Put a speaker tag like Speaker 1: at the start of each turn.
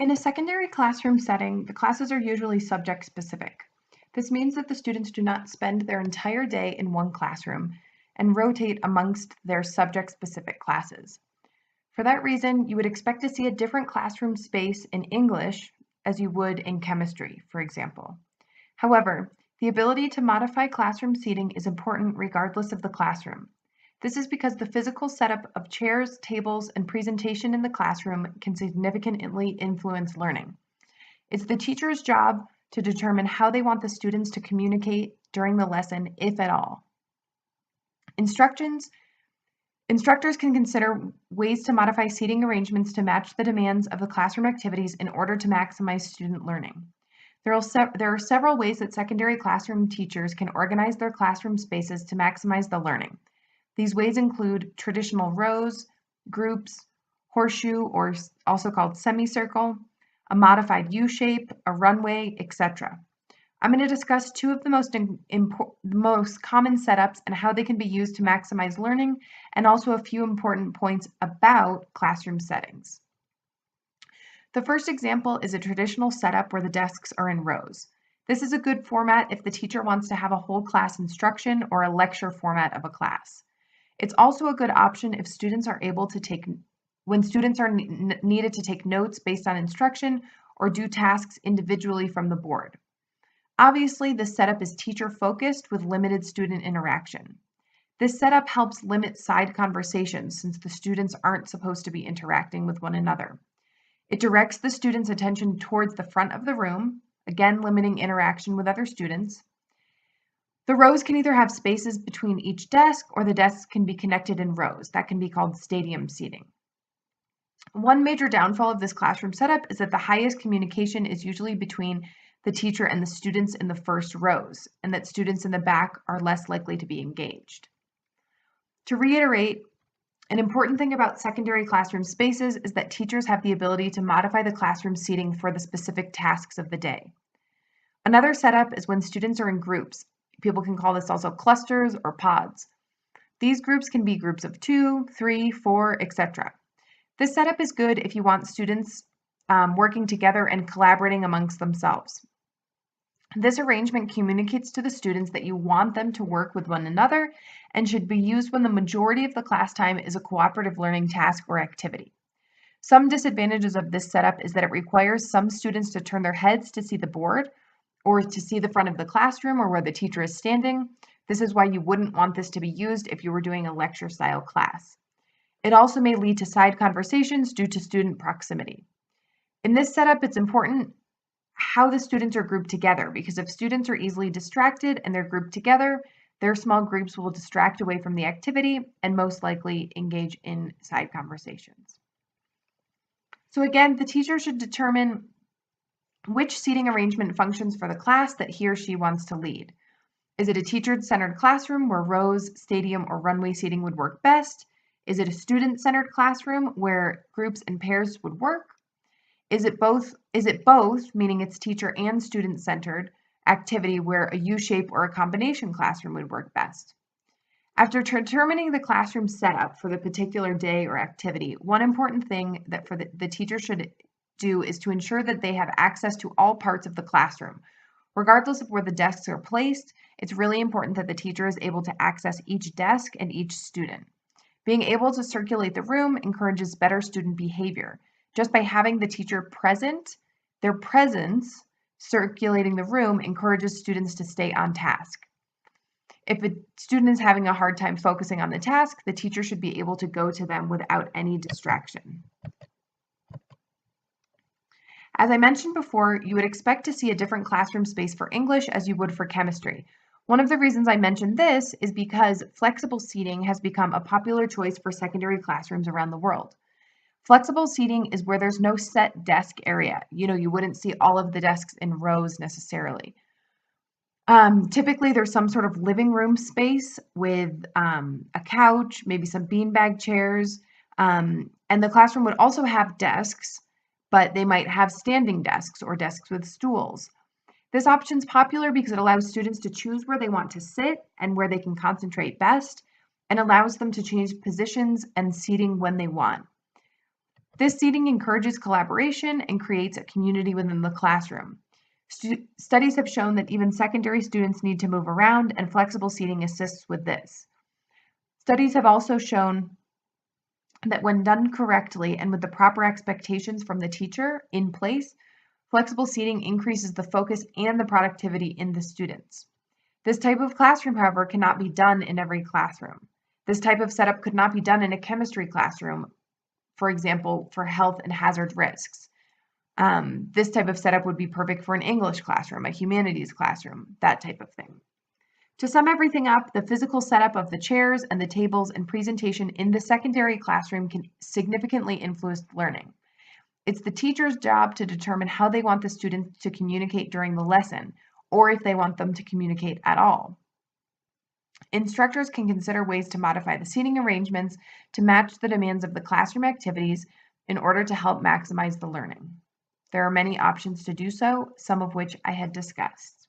Speaker 1: In a secondary classroom setting, the classes are usually subject specific. This means that the students do not spend their entire day in one classroom and rotate amongst their subject specific classes. For that reason, you would expect to see a different classroom space in English as you would in chemistry, for example. However, the ability to modify classroom seating is important regardless of the classroom. This is because the physical setup of chairs, tables, and presentation in the classroom can significantly influence learning. It's the teacher's job to determine how they want the students to communicate during the lesson, if at all. Instructors can consider ways to modify seating arrangements to match the demands of the classroom activities in order to maximize student learning. There are several ways that secondary classroom teachers can organize their classroom spaces to maximize the learning. These ways include traditional rows, groups, horseshoe, or also called semicircle, a modified U-shape, a runway, etc. I'm going to discuss two of the most common setups and how they can be used to maximize learning, and also a few important points about classroom settings. The first example is a traditional setup where the desks are in rows. This is a good format if the teacher wants to have a whole class instruction or a lecture format of a class. It's also a good option if students are able to when students are needed to take notes based on instruction or do tasks individually from the board. Obviously, this setup is teacher-focused with limited student interaction. This setup helps limit side conversations since the students aren't supposed to be interacting with one another. It directs the students' attention towards the front of the room, again limiting interaction with other students. The rows can either have spaces between each desk or the desks can be connected in rows. That can be called stadium seating. One major downfall of this classroom setup is that the highest communication is usually between the teacher and the students in the first rows, and that students in the back are less likely to be engaged. To reiterate, an important thing about secondary classroom spaces is that teachers have the ability to modify the classroom seating for the specific tasks of the day. Another setup is when students are in groups. People can call this also clusters or pods. These groups can be groups of 2, 3, 4, etc. This setup is good if you want students working together and collaborating amongst themselves. This arrangement communicates to the students that you want them to work with one another and should be used when the majority of the class time is a cooperative learning task or activity. Some disadvantages of this setup is that it requires some students to turn their heads to see the board or to see the front of the classroom or where the teacher is standing. This is why you wouldn't want this to be used if you were doing a lecture style class. It also may lead to side conversations due to student proximity. In this setup, it's important how the students are grouped together, because if students are easily distracted and they're grouped together, their small groups will distract away from the activity and most likely engage in side conversations. So again, the teacher should determine which seating arrangement functions for the class that he or she wants to lead. Is it a teacher-centered classroom where rows, stadium, or runway seating would work best? Is it a student-centered classroom where groups and pairs would work? Is it both, meaning it's teacher and student-centered activity where a U-shape or a combination classroom would work best? After determining the classroom setup for the particular day or activity, one important thing that the teacher should do is to ensure that they have access to all parts of the classroom. Regardless of where the desks are placed, it's really important that the teacher is able to access each desk and each student. Being able to circulate the room encourages better student behavior. Just by having the teacher present, their presence circulating the room encourages students to stay on task. If a student is having a hard time focusing on the task, the teacher should be able to go to them without any distraction. As I mentioned before, you would expect to see a different classroom space for English as you would for chemistry. One of the reasons I mentioned this is because flexible seating has become a popular choice for secondary classrooms around the world. Flexible seating is where there's no set desk area. You wouldn't see all of the desks in rows necessarily. Typically, there's some sort of living room space with a couch, maybe some beanbag chairs, and the classroom would also have desks, but they might have standing desks or desks with stools. This option is popular because it allows students to choose where they want to sit and where they can concentrate best, and allows them to change positions and seating when they want. This seating encourages collaboration and creates a community within the classroom. Studies have shown that even secondary students need to move around, and flexible seating assists with this. Studies have also shown that when done correctly and with the proper expectations from the teacher in place, flexible seating increases the focus and the productivity in the students. This type of classroom, however, cannot be done in every classroom. This type of setup could not be done in a chemistry classroom, for example, for health and hazard risks. This type of setup would be perfect for an English classroom, a humanities classroom, that type of thing. To sum everything up, the physical setup of the chairs and the tables and presentation in the secondary classroom can significantly influence learning. It's the teacher's job to determine how they want the students to communicate during the lesson, or if they want them to communicate at all. Instructors can consider ways to modify the seating arrangements to match the demands of the classroom activities in order to help maximize the learning. There are many options to do so, some of which I had discussed.